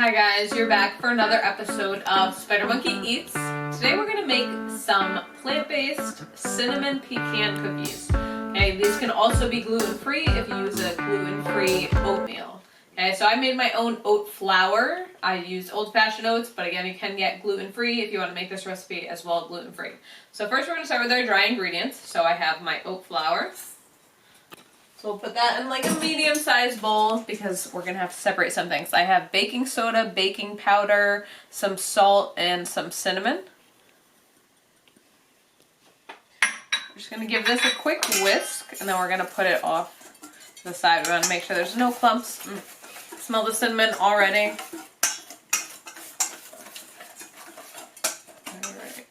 Hi guys, you're back for another episode of Spidermonkeyeats. Today we're going to make some plant-based cinnamon pecan cookies. Okay, these can also be gluten-free if you use a gluten-free oatmeal. Okay, so I made my own oat flour. I used old-fashioned oats, but again, you can get gluten-free if you want to make this recipe as well gluten-free. So first we're going to start with our dry ingredients. So I have my oat flour. So we'll put that in like a medium-sized bowl because we're going to have to separate some things. I have baking soda, baking powder, some salt, and some cinnamon. We're just going to give this a quick whisk, and then we're going to put it off to the side. We want to make sure there's no clumps. Smell the cinnamon already. Alright.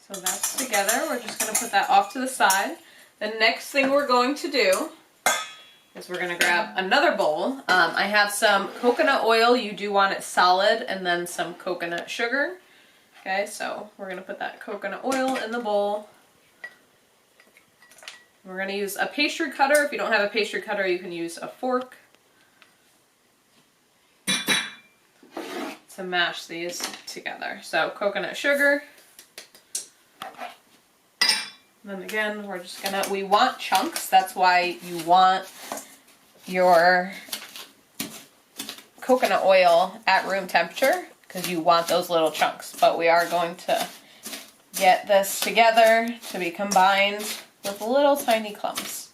So that's together. We're just going to put that off to the side. The next thing we're going to do is we're going to grab another bowl. I have some coconut oil. You do want it solid, and then some coconut sugar. Okay, so we're going to put that coconut oil in the bowl. We're going to use a pastry cutter. If you don't have a pastry cutter, you can use a fork to mash these together. So coconut sugar. Then again, we're just gonna, we want chunks. That's why you want your coconut oil at room temperature, because you want those little chunks. But we are going to get this together to be combined with little tiny clumps.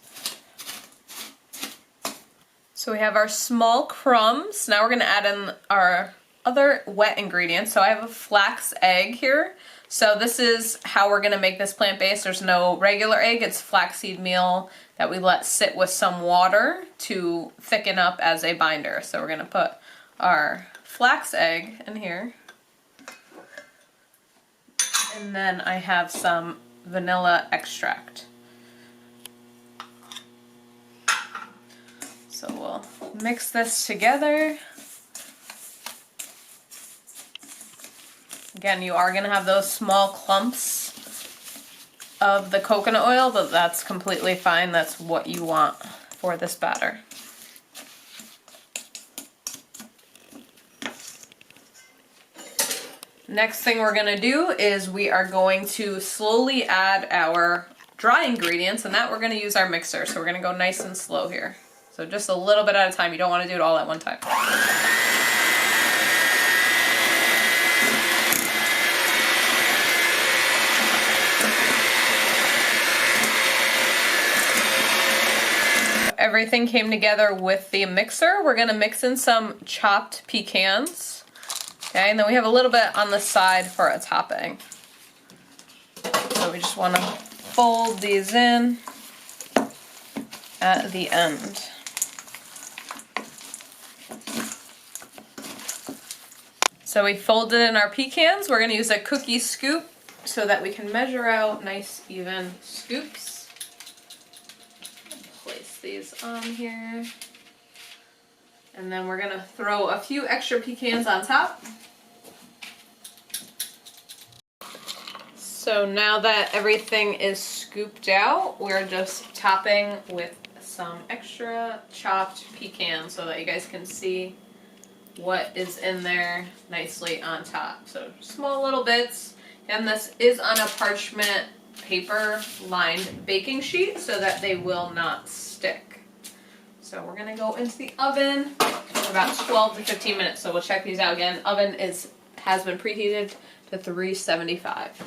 So we have our small crumbs. Now we're gonna add in our other wet ingredients. So I have a flax egg here. So this is how we're going to make this plant-based. There's no regular egg. It's flaxseed meal that we let sit with some water to thicken up as a binder. So we're going to put our flax egg in here. And then I have some vanilla extract. So we'll mix this together. Again, you are going to have those small clumps of the coconut oil, but that's completely fine. That's what you want for this batter. Next thing we're going to do is we are going to slowly add our dry ingredients, and that we're going to use our mixer. So we're going to go nice and slow here. So just a little bit at a time. You don't want to do it all at one time. Everything came together with the mixer. We're going to mix in some chopped pecans. Okay, and then we have a little bit on the side for a topping. So we just want to fold these in at the end. So we folded in our pecans. We're going to use a cookie scoop so that we can measure out nice even scoops. These on here, and then we're gonna throw a few extra pecans on top. So now that everything is scooped out, we're just topping with some extra chopped pecans so that you guys can see what is in there nicely on top. So small little bits, and this is on a parchment paper lined baking sheet so that they will not stick. So we're going to go into the oven for about 12 to 15 minutes. So we'll check these out again. Oven has been preheated to 375.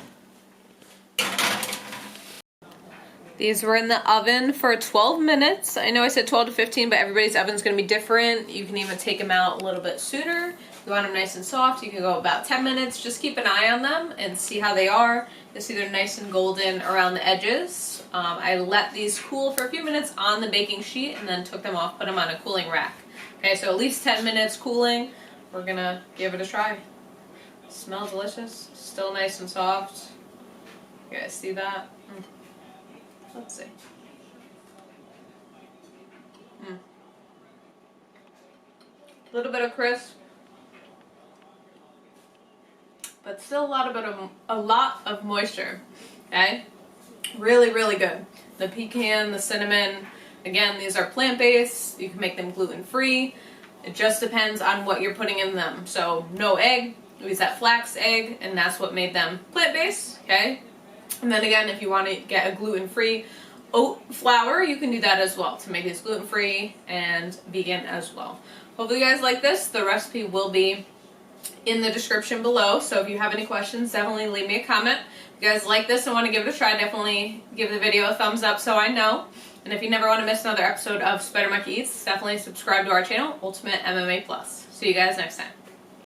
These were in the oven for 12 minutes. I know I said 12 to 15, but everybody's oven's going to be different. You can even take them out a little bit sooner. If you want them nice and soft, you can go about 10 minutes. Just keep an eye on them and see how they are. You'll see they're nice and golden around the edges. I let these cool for a few minutes on the baking sheet and then took them off, put them on a cooling rack. Okay, so at least 10 minutes cooling. We're going to give it a try. Smells delicious. Still nice and soft. You guys see that? Let's see. A little bit of crisp, but still a lot of moisture. Okay, really, really good. The pecan, the cinnamon. Again, these are plant-based. You can make them gluten-free. It just depends on what you're putting in them. So no egg, we use that flax egg, and that's what made them plant-based, okay? And then again, if you want to get a gluten-free oat flour, you can do that as well to make these gluten-free and vegan as well. Hopefully you guys like this. The recipe will be in the description below, so if you have any questions, definitely leave me a comment. If you guys like this and want to give it a try, definitely give the video a thumbs up so I know. And if you never want to miss another episode of Spider Monkey Eats, definitely subscribe to our channel, Ultimate MMA Plus. See you guys next time.